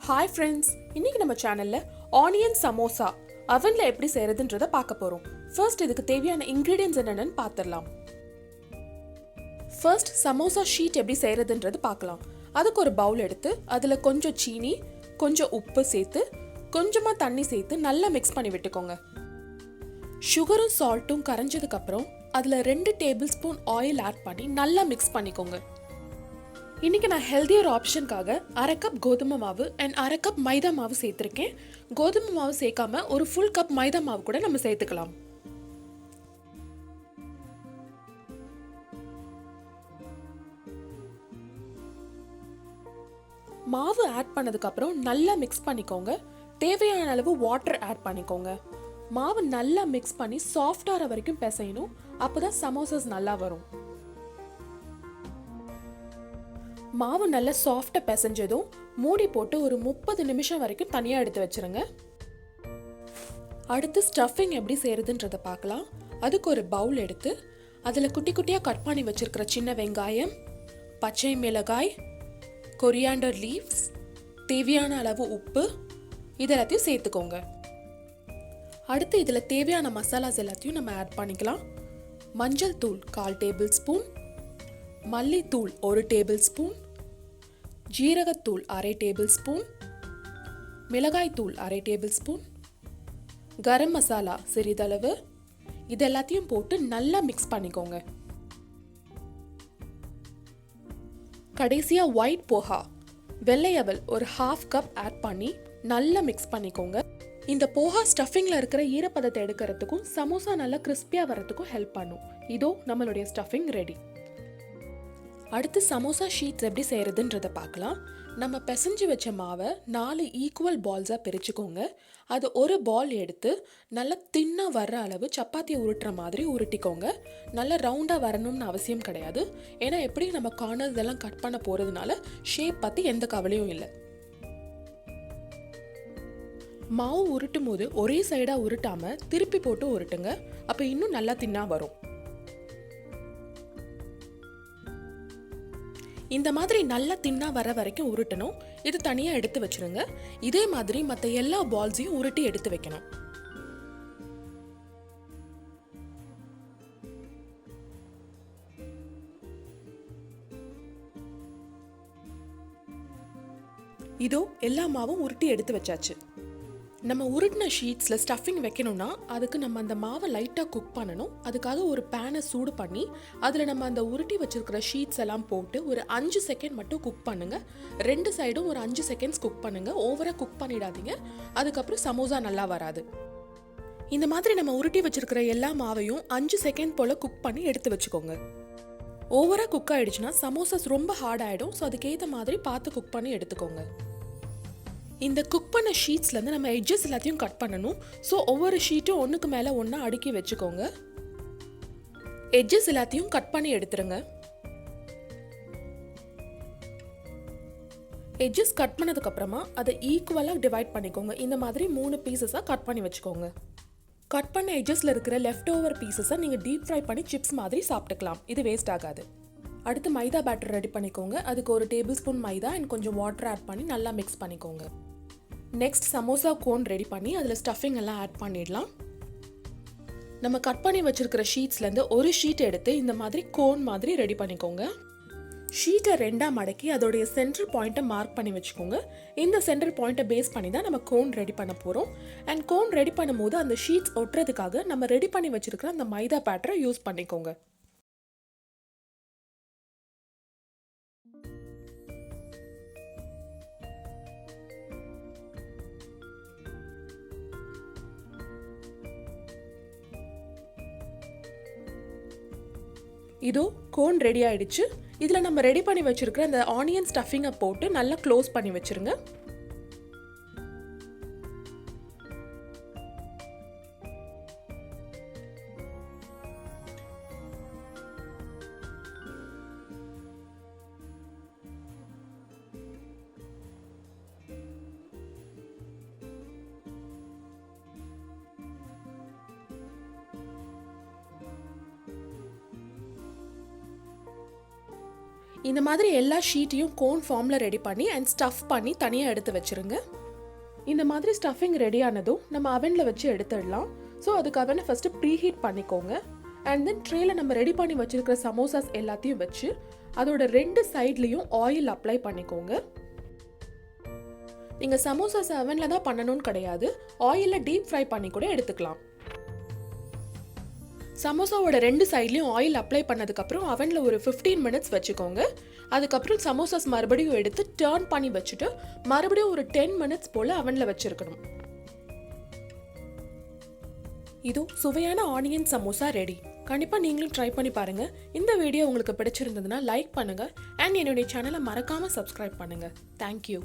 Hi friends, இன்னைக்கு நம்ம சேனல்ல ஆனியன் சமோசா அவன்ல எப்படி செய்யறதுன்றத பார்க்க போறோம். ஃபர்ஸ்ட் இதுக்கு தேவையான இன்கிரீடியன்ஸ் என்னென்னு பார்த்துடலாம். ஃபர்ஸ்ட் சமோசா ஷீட் எப்படி செய்யறதுன்றது பார்க்கலாம். அதுக்கு ஒரு பவுல் எடுத்து அதில் கொஞ்சம் சீனி, கொஞ்சம் உப்பு சேர்த்து கொஞ்சமாக தண்ணி சேர்த்து நல்லா மிக்ஸ் பண்ணி விட்டுக்கோங்க. சுகரும் சால்ட்டும் கரைஞ்சதுக்கு அப்புறம் அதில் 2 டேபிள் ஸ்பூன் ஆயில் ஆட் பண்ணி நல்லா மிக்ஸ் பண்ணிக்கோங்க. இன்னைக்கு நான் ஹெல்தியர் ஆப்ஷனுக்காக 1/2 கப் கோதுமை மாவு அண்ட் 1/2 கப் மைதா மாவு சேர்த்துருக்கேன். கோதுமை மாவு சேர்க்காம ஒரு ஃபுல் கப் மைதா மாவு கூட நம்ம சேர்த்துக்கலாம். மாவு ஆட் பண்ணதுக்கு அப்புறம் நல்லா மிக்ஸ் பண்ணிக்கோங்க. தேவையான அளவு வாட்டர் ஆட் பண்ணிக்கோங்க. மாவு நல்லா மிக்ஸ் பண்ணி சாஃப்டாகிற வரைக்கும் பிசையணும். அப்போதான் சமோசாஸ் நல்லா வரும். மாவு நல்லா சாஃப்டாக பிசைஞ்சதும் மூடி போட்டு ஒரு 30 நிமிஷம் வரைக்கும் தனியாக எடுத்து வச்சிருங்க. அடுத்து ஸ்டஃபிங் எப்படி செய்யறதுன்றத பார்க்கலாம். அதுக்கு ஒரு பவுல் எடுத்து அதில் குட்டி குட்டியாக கட் பண்ணி வச்சிருக்கிற சின்ன வெங்காயம், பச்சை மிளகாய், கொரியாண்டர் லீவ்ஸ், தேவையான அளவு உப்பு இதெல்லாத்தையும் சேர்த்துக்கோங்க. அடுத்து இதில் தேவையான மசாலாஸ் எல்லாத்தையும் நம்ம ஆட் பண்ணிக்கலாம். மஞ்சள் தூள் 1/4 டேபிள் ஸ்பூன், மல்லித்தூள் 1 டேபிள் ஸ்பூன், ஜீரகத்தூள் 1/2 டேபிள் ஸ்பூன், மிளகாய்த்தூள் 1/2 டேபிள் ஸ்பூன், கரம் மசாலா சிறிதளவு. இது எல்லாத்தையும் போட்டு நல்லா மிக்ஸ் பண்ணிக்கோங்க. கடைசியாக ஒயிட் போஹா வெள்ளை அவல் ஒரு 1/2 கப் ஆட் பண்ணி நல்லா மிக்ஸ் பண்ணிக்கோங்க. இந்த போஹா ஸ்டஃபிங்கில் இருக்கிற ஈரப்பதத்தை எடுக்கிறதுக்கும் சமோசா நல்லா கிறிஸ்பியாக வரதுக்கும் ஹெல்ப் பண்ணும். இதோ நம்மளுடைய ஸ்டஃபிங் ரெடி. அடுத்து சமோசா ஷீட்ஸ் எப்படி செய்யறதுன்றத பார்க்கலாம். நம்ம பிசைஞ்சு வச்ச மாவை 4 ஈக்குவல் பால்ஸாக பிரிச்சுக்கோங்க. அது ஒரு பால் எடுத்து நல்லா தின்னாக வர்ற அளவு சப்பாத்தியை உருட்டுற மாதிரி உருட்டிக்கோங்க. நல்லா ரவுண்டாக வரணும்னு அவசியம் கிடையாது. ஏன்னா எப்படி நம்ம கார்னர்ஸ் எல்லாம் கட் பண்ண போகிறதுனால ஷேப் பற்றி எந்த கவலையும் இல்லை. மாவு உருட்டும் போது ஒரே சைடாக உருட்டாமல் திருப்பி போட்டு உருட்டுங்க. அப்போ இன்னும் நல்லா தின்னா வரும். இந்த மாதிரி நல்லா தின்னா வர வரைக்கும் உருட்டணும். இது தனியாக எடுத்து வச்சிருங்க. இதே மாதிரி மற்ற எல்லா பால்ஸையும் உருட்டி எடுத்து வைக்கணும். இதோ எல்லா மாவும் உருட்டி எடுத்து வச்சாச்சு. நம்ம உருட்டின ஷீட்ஸில் ஸ்டஃபிங் வைக்கணும்னா அதுக்கு நம்ம அந்த மாவை லைட்டாக குக் பண்ணணும். அதுக்காக ஒரு பேனை சூடு பண்ணி அதில் நம்ம அந்த உருட்டி வச்சிருக்கிற ஷீட்ஸ் எல்லாம் போட்டு ஒரு 5 செகண்ட் மட்டும் குக் பண்ணுங்க. 2 சைடும் ஒரு 5 செகண்ட்ஸ் குக் பண்ணுங்க. ஓவராக குக் பண்ணிடாதீங்க, அதுக்கப்புறம் சமோசா நல்லா வராது. இந்த மாதிரி நம்ம உருட்டி வச்சிருக்கிற எல்லா மாவையும் 5 செகண்ட் போல் குக் பண்ணி எடுத்து வச்சுக்கோங்க. ஓவராக குக் ஆகிடுச்சுன்னா சமோசாஸ் ரொம்ப ஹார்ட் ஆகிடும். ஸோ அதுக்கேற்ற மாதிரி பார்த்து குக் பண்ணி எடுத்துக்கோங்க. இந்த குக் பண்ண ஷீட்ஸ்லேருந்து நம்ம எட்ஜஸ் எல்லாத்தையும் கட் பண்ணணும். ஸோ ஒவ்வொரு ஷீட்டும் ஒன்றுக்கு மேலே ஒன்றா அடுக்கி வச்சுக்கோங்க. எட்ஜஸ் எல்லாத்தையும் கட் பண்ணி எடுத்துருங்க. எட்ஜஸ் கட் பண்ணதுக்கப்புறமா அதை ஈக்குவலாக டிவைட் பண்ணிக்கோங்க. இந்த மாதிரி 3 பீசஸாக கட் பண்ணி வச்சுக்கோங்க. கட் பண்ண எட்ஜஸில் இருக்கிற லெஃப்ட் ஓவர் பீசஸை நீங்கள் டீப் ஃப்ரை பண்ணி சிப்ஸ் மாதிரி சாப்பிட்டுக்கலாம். இது வேஸ்ட் ஆகாது. அடுத்து மைதா பேட்டர் ரெடி பண்ணிக்கோங்க. அதுக்கு 1 டேபிள் ஸ்பூன் மைதா அண்ட் கொஞ்சம் வாட்டர் ஆட் பண்ணி நல்லா மிக்ஸ் பண்ணிக்கோங்க. நெக்ஸ்ட் சமோசா கோன் ரெடி பண்ணி அதில் ஸ்டஃபிங் எல்லாம் ஆட் பண்ணிடலாம். நம்ம கட் பண்ணி வச்சிருக்கிற ஷீட்ஸ்லேருந்து ஒரு ஷீட் எடுத்து இந்த மாதிரி கோன் மாதிரி ரெடி பண்ணிக்கோங்க. ஷீட்டை 2ஆக மடக்கி அதோடைய சென்டர் பாயிண்ட்டை மார்க் பண்ணி வச்சுக்கோங்க. இந்த சென்டர் பாயிண்ட்டை பேஸ் பண்ணி தான் நம்ம கோன் ரெடி பண்ண போகிறோம். அண்ட் கோன் ரெடி பண்ணும்போது அந்த ஷீட்ஸ் ஒட்டுறதுக்காக நம்ம ரெடி பண்ணி வச்சிருக்கிற அந்த மைதா பேட்டரை யூஸ் பண்ணிக்கோங்க. இதோ கோன் ரெடி ஆயிடுச்சு. இதில் நம்ம ரெடி பண்ணி வச்சிருக்கிற அந்த ஆனியன் ஸ்டஃபிங்கை போட்டு நல்லா க்ளோஸ் பண்ணி வச்சிருங்க. இந்த மாதிரி எல்லா ஷீட்டையும் கோன் ஃபார்மில் ரெடி பண்ணி அண்ட் ஸ்டஃப் பண்ணி தனியாக எடுத்து வச்சுருங்க. இந்த மாதிரி ஸ்டஃபிங் ரெடி ஆனதும் நம்ம அவனில் வச்சு எடுத்துடலாம். ஸோ அதுக்கு அவனை ஃபஸ்ட்டு ப்ரீஹீட் பண்ணிக்கோங்க. அண்ட் தென் ட்ரேயில் நம்ம ரெடி பண்ணி வச்சுருக்கிற சமோசாஸ் எல்லாத்தையும் வச்சு அதோட 2 சைட்லேயும் ஆயில் அப்ளை பண்ணிக்கோங்க. நீங்கள் சமோசாஸ் அவனில் தான் பண்ணணும்னு கிடையாது, ஆயிலில் டீப் ஃப்ரை பண்ணி கூட எடுத்துக்கலாம். சமோசாவோட 2 சைட்லேயும் ஆயில் அப்ளை பண்ணதுக்கப்புறம் அவனில் ஒரு 15 மினிட்ஸ் வச்சுக்கோங்க. அதுக்கப்புறம் சமோசாஸ் மறுபடியும் எடுத்து டர்ன் பண்ணி வச்சுட்டு மறுபடியும் ஒரு 10 மினிட்ஸ் போல் அவனில் வச்சுருக்கணும். இதோ சுவையான ஆனியன் சமோசா ரெடி. கண்டிப்பாக நீங்களும் ட்ரை பண்ணி பாருங்கள். இந்த வீடியோ உங்களுக்கு பிடிச்சிருந்ததுன்னா லைக் பண்ணுங்கள் அண்ட் என்னுடைய சேனலை மறக்காமல் சப்ஸ்கிரைப் பண்ணுங்கள். தேங்க்யூ.